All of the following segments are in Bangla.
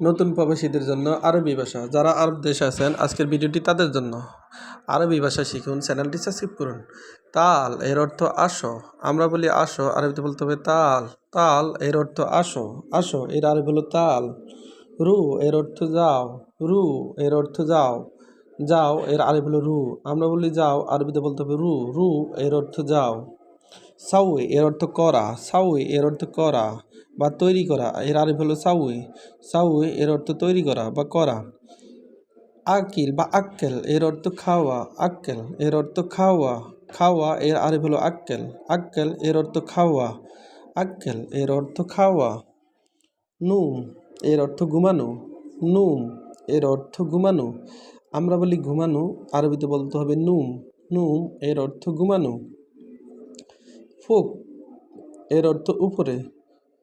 নতুন প্রবাসীদের জন্য আরবি ভাষা, যারা আরব দেশে আছেন আজকের ভিডিওটি তাদের জন্য। আরবি ভাষা শিখুন, চ্যানেলটি সাবস্ক্রাইব করুন। তাল এর অর্থ আসো, আমরা বলি আসো, আরবিতে বলতে হবে তাল। তাল এর অর্থ আসো, আসো এর আরবি হলো তাল। রু এর অর্থ যাও, রু এর অর্থ যাও, যাও এর আরবি হলো রু, আমরা বলি যাও, আরবিতে বলতে হবে রু, রু এর অর্থ যাও। সাউই এর অর্থ করা, সাউই এর অর্থ করা বা তৈরি করা, এর আরবি হলো সাউই, সাউই এর অর্থ তৈরি করা বা করা। আকিল বা আক্কেল এর অর্থ খাওয়া, আক্কেল এর অর্থ খাওয়া, খাওয়া এর আরবি হলো আক্কেল, আক্কেল এর অর্থ খাওয়া, আক্কেল এর অর্থ খাওয়া। নুম এর অর্থ ঘুমানো, নুম এর অর্থ ঘুমানো, আমরা বলি ঘুমানো, আরবিতে বলতে হবে নুম, নুম এর অর্থ ঘুমানো। ফোক এর অর্থ উপরে,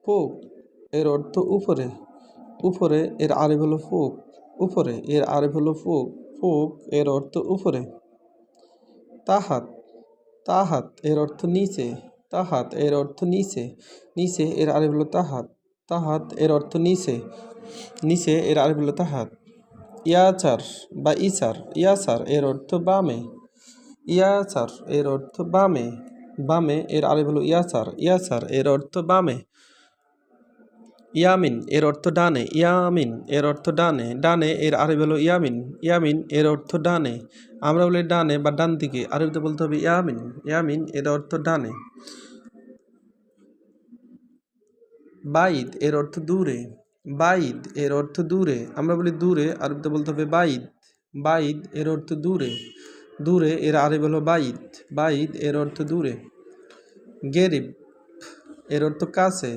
ফোক এর অর্থ উপরে, উপরে এর আরবি হলো ফোক, উপরে এর আরবি হলো ফোক, ফোক এর অর্থ উপরে। তাহাত, তাহাত এর অর্থ নিচে, তাহাত এর অর্থ নিচে, নিচে এর আরবি হলো তাহাত, তাহাত এর অর্থ নিচে, নিচে এর আরবি হলো তাহাত। ইয়াচার বা ইসার, ইয়াসার এর অর্থ বামে, ইয়াসার এর অর্থ বামে, বামে এর আরবি হলো ইয়াসার, ইয়াসার এর অর্থ বামে। ইয়ামিন এর অর্থ ডানে, ইয়ামিন এর অর্থ ডানে, ডানে এর আরবি হলো ইয়ামিন, ইয়ামিন এর অর্থ ডানে, আমরা বলি ডানে বা ডান দিকে, আরবিতে বলতে হবে ইয়ামিন, ইয়ামিন এর অর্থ ডানে। বাইদ এর অর্থ দূরে, বাইদ এর অর্থ দূরে, আমরা বলি দূরে, আরবিতে বলতে হবে বাইদ, বাইদ এর অর্থ দূরে, দূরে এর আরবি হলো বাইদ, বাইদ এর অর্থ দূরে। গেরিব এর অর্থ কাছে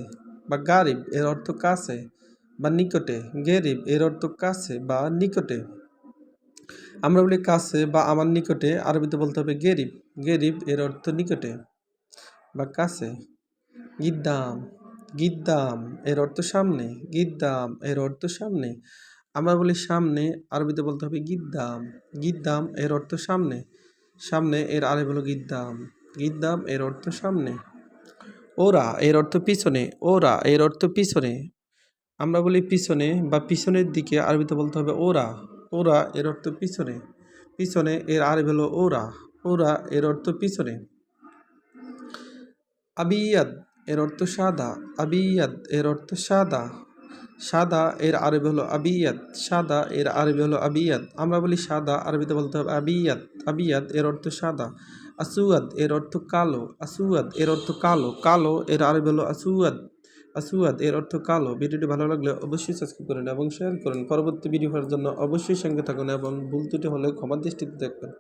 বা গারিব এর অর্থ কাছে বা নিকটে, গেরিব এর অর্থ কাছে বা নিকটে, আমরা বলি কাছে বা আমার নিকটে, আরবিতে বলতে হবে গেরিব, গেরিব এর অর্থ নিকটে বা কাছে। গিদ্দাম, গিদ্দাম এর অর্থ সামনে, গিদ্দাম এর অর্থ সামনে, আমরা বলি সামনে, আরবিতে বলতে হবে গিদ্দাম, গিদ্দাম এর অর্থ সামনে, সামনে এর আরবি হলো গিদ্দাম, গিদ্দাম এর অর্থ সামনে। ওরা এর অর্থ পিছনে, ওরা এর অর্থ পিছনে, আমরা বলি পিছনে বা পিছনের দিকে, আরবিতে বলতে হবে ওরা, ওরা এর অর্থ পিছনে, পিছনে এর আরবি হলো ওরা, ওরা এর অর্থ পিছনে। আবিয়াদ এর অর্থ সাদা, আবিয়াদ এর অর্থ সাদা, সাদা এর আরবি হলো আবিয়াদ, সাদা এর আরবি হলো আবিয়াদ, আমরা বলি সাদা, আরবিতে বলতে হবে আবিয়াদ, আবিয়াদ এর অর্থ সাদা। আসুয়াদ এর অর্থ কালো, আসুয়াদ এর অর্থ কালো, কালো এর আরবি হলো আসুয়াদ, আসুয়াদ এর অর্থ কালো। ভিডিওটি ভালো লাগলে অবশ্যই সাবস্ক্রাইব করুন এবং শেয়ার করুন। পরবর্তী ভিডিও পাওয়ার জন্য অবশ্যই সঙ্গে থাকুন এবং ভুল ত্রুটি হলে ক্ষমার দৃষ্টিতে দেখবেন।